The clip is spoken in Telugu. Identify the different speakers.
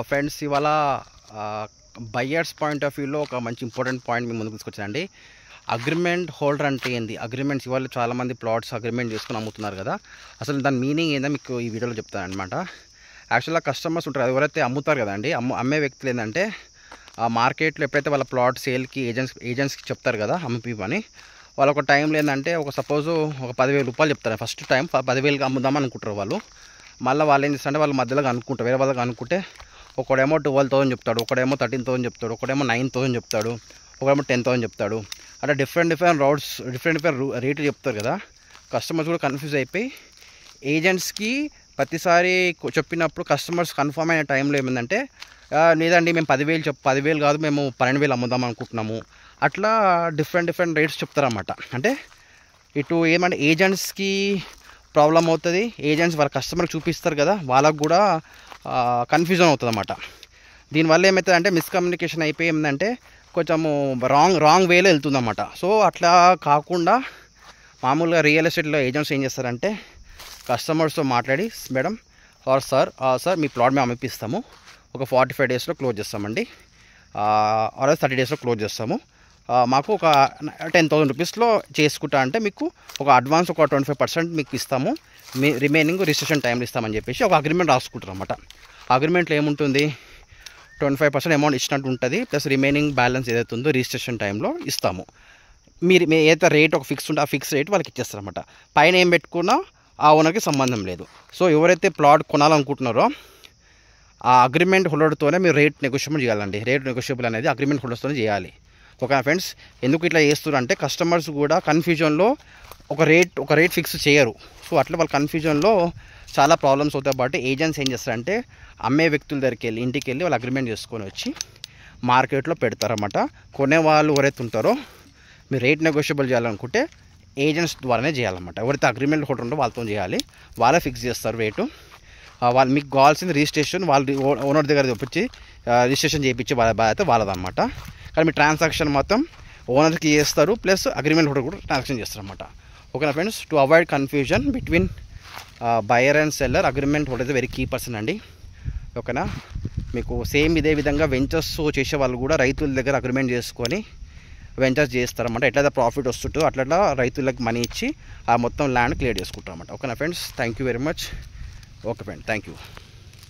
Speaker 1: ఫ్రెండ్స్ ఇవాళ బయ్యర్స్ పాయింట్ ఆఫ్ వ్యూలో ఒక మంచి ఇంపార్టెంట్ పాయింట్ మీ ముందుకు తీసుకొచ్చానండి. అగ్రిమెంట్ హోల్డర్ అంటే ఏంది? అగ్రిమెంట్స్ ఇవాళ చాలామంది ప్లాట్స్ అగ్రిమెంట్ చేసుకుని అమ్ముతున్నారు కదా, అసలు దాని మీనింగ్ ఏందో మీకు ఈ వీడియోలో చెప్తాను అనమాట. యాక్చువల్గా కస్టమర్స్ ఉంటారు, ఎవరైతే అమ్ముతారు కదండి, అమ్మే వ్యక్తులు ఏంటంటే ఆ మార్కెట్లో ఎప్పుడైతే వాళ్ళ ప్లాట్ సేల్కి ఏజెంట్స్కి చెప్తారు కదా అమ్మిపని, వాళ్ళు ఒక టైంలో ఏంటంటే సపోజు ఒక 10,000 రూపాయలు చెప్తారు. ఫస్ట్ టైం 10,000కి అమ్ముదాం అనుకుంటారు వాళ్ళు. మళ్ళీ వాళ్ళు ఏం చేస్తారంటే వాళ్ళ మధ్యలో అనుకుంటారు, వేరే వాళ్ళకి అనుకుంటే ఒకడేమో 12,000 చెప్తాడు, ఒకడేమో 13,000 చెప్తాడు, ఒకడేమో 9,000 చెప్తాడు, ఒకడేమో 10,000 చెప్తాడు. అంటే డిఫరెంట్ రోడ్స్ డిఫరెంట్ రేట్లు చెప్తారు కదా. కస్టమర్స్ కూడా కన్ఫ్యూజ్ అయిపోయి ఏజెంట్స్కి ప్రతిసారి చెప్పినప్పుడు కస్టమర్స్ కన్ఫర్మ్ అయిన టైంలో ఏమైందంటే, లేదండి మేము 10,000 కాదు, మేము 12,000 అమ్ముదాం అనుకుంటున్నాము, అట్లా డిఫరెంట్ రేట్స్ చెప్తారన్నమాట. అంటే ఇటు ఏమంటే ఏజెంట్స్కి ప్రాబ్లం అవుతుంది, ఏజెంట్స్ వాళ్ళ కస్టమర్కి చూపిస్తారు కదా, వాళ్ళకు కూడా కన్ఫ్యూజన్ అవుతుంది అన్నమాట. దీనివల్ల ఏమవుతుంది అంటే మిస్కమ్యూనికేషన్ అయిపోయి ఏంటంటే కొంచెము రాంగ్ వేలో వెళ్తుందన్నమాట. సో అట్లా కాకుండా మామూలుగా రియల్ ఎస్టేట్లో ఏజెంట్స్ ఏం చేస్తారంటే కస్టమర్స్తో మాట్లాడి, మేడం సార్ మీ ప్లాట్ మేము అమ్మిపిస్తాము, ఒక 45 డేస్లో క్లోజ్ చేస్తామండి, ఆర్ 30 డేస్లో క్లోజ్ చేస్తాము, మాకు ఒక 10,000 రూపీస్లో చేసుకుంటా అంటే మీకు ఒక అడ్వాన్స్ ఒక 25% మీకు ఇస్తాము, మీ రిమైనింగ్ రిజిస్ట్రేషన్ టైంలో ఇస్తామని చెప్పేసి ఒక అగ్రిమెంట్ రాసుకుంటారు అన్నమాట. అగ్రిమెంట్లో ఏముంటుంది, 25% అమౌంట్ ఇచ్చినట్టు ఉంటుంది, ప్లస్ రిమైనింగ్ బ్యాలెన్స్ ఏదైతే ఉందో రిజిస్ట్రేషన్ టైంలో ఇస్తాము. మీరు ఏదైతే రేట్ ఒక ఫిక్స్ ఉంటే ఆ ఫిక్స్ రేట్ వాళ్ళకి ఇచ్చేస్తారన్నమాట. పైన ఏం పెట్టుకున్నా ఆ ఓనర్కి సంబంధం లేదు. సో ఎవరైతే ప్లాట్ కొనాలనుకుంటున్నారో ఆ అగ్రిమెంట్ హోల్డర్తోనే మీరు రేట్ నెగోషియబుల్ చేయాలండి. రేట్ నెగోషియబుల్ అనేది అగ్రిమెంట్ హోల్డర్స్తోనే చేయాలి. ఓకేనా ఫ్రెండ్స్? ఎందుకు ఇట్లా చేస్తున్నారంటే కస్టమర్స్ కూడా కన్ఫ్యూజన్లో ఒక రేట్ ఫిక్స్ చేయరు. సో అట్లా వాళ్ళ కన్ఫ్యూజన్లో చాలా ప్రాబ్లమ్స్ అవుతాయి. కాబట్టి ఏజెంట్స్ ఏం చేస్తారంటే అమ్మే వ్యక్తుల దగ్గరికి వెళ్ళి ఇంటికి వెళ్ళి వాళ్ళు అగ్రిమెంట్ చేసుకొని వచ్చి మార్కెట్లో పెడతారన్నమాట. కొనేవాళ్ళు ఎవరైతే ఉంటారో మీరు రేట్ నెగోషియబుల్ చేయాలనుకుంటే ఏజెంట్స్ ద్వారానే చేయాలన్నమాట. ఎవరైతే అగ్రిమెంట్ హోల్డర్ ఉంటో వాళ్ళతో చేయాలి, వాళ్ళే ఫిక్స్ చేస్తారు రేటు. వాళ్ళు మీకు కావాల్సింది రిజిస్ట్రేషన్ వాళ్ళు ఓనర్ దగ్గర తెప్పించి రిజిస్ట్రేషన్ చేయించి వాళ్ళ బాధ్యత వాళ్ళదన్నమాట. కానీ మీ ట్రాన్సాక్షన్ మొత్తం ఓనర్కి చేస్తారు, ప్లస్ అగ్రిమెంట్ హోల్డర్ కూడా ట్రాన్సాక్షన్ చేస్తారన్నమాట. ఓకేనా friends? To avoid confusion between buyer and seller, agreement holder అయితే వెరీ కీ పర్సన్ అండి. ఓకేనా? మీకు సేమ్ ఇదే విధంగా వెంచర్స్ చేసే వాళ్ళు కూడా రైతుల దగ్గర అగ్రిమెంట్ చేసుకొని వెంచర్స్ చేస్తారన్నమాట. ఎట్లయితే ప్రాఫిట్ వస్తుంటో అట్లా రైతులకు మనీ ఇచ్చి ఆ మొత్తం ల్యాండ్ క్లియర్ చేసుకుంటారన్నమాట. ఓకేనా friends? Thank you very much. Okay friend, thank you.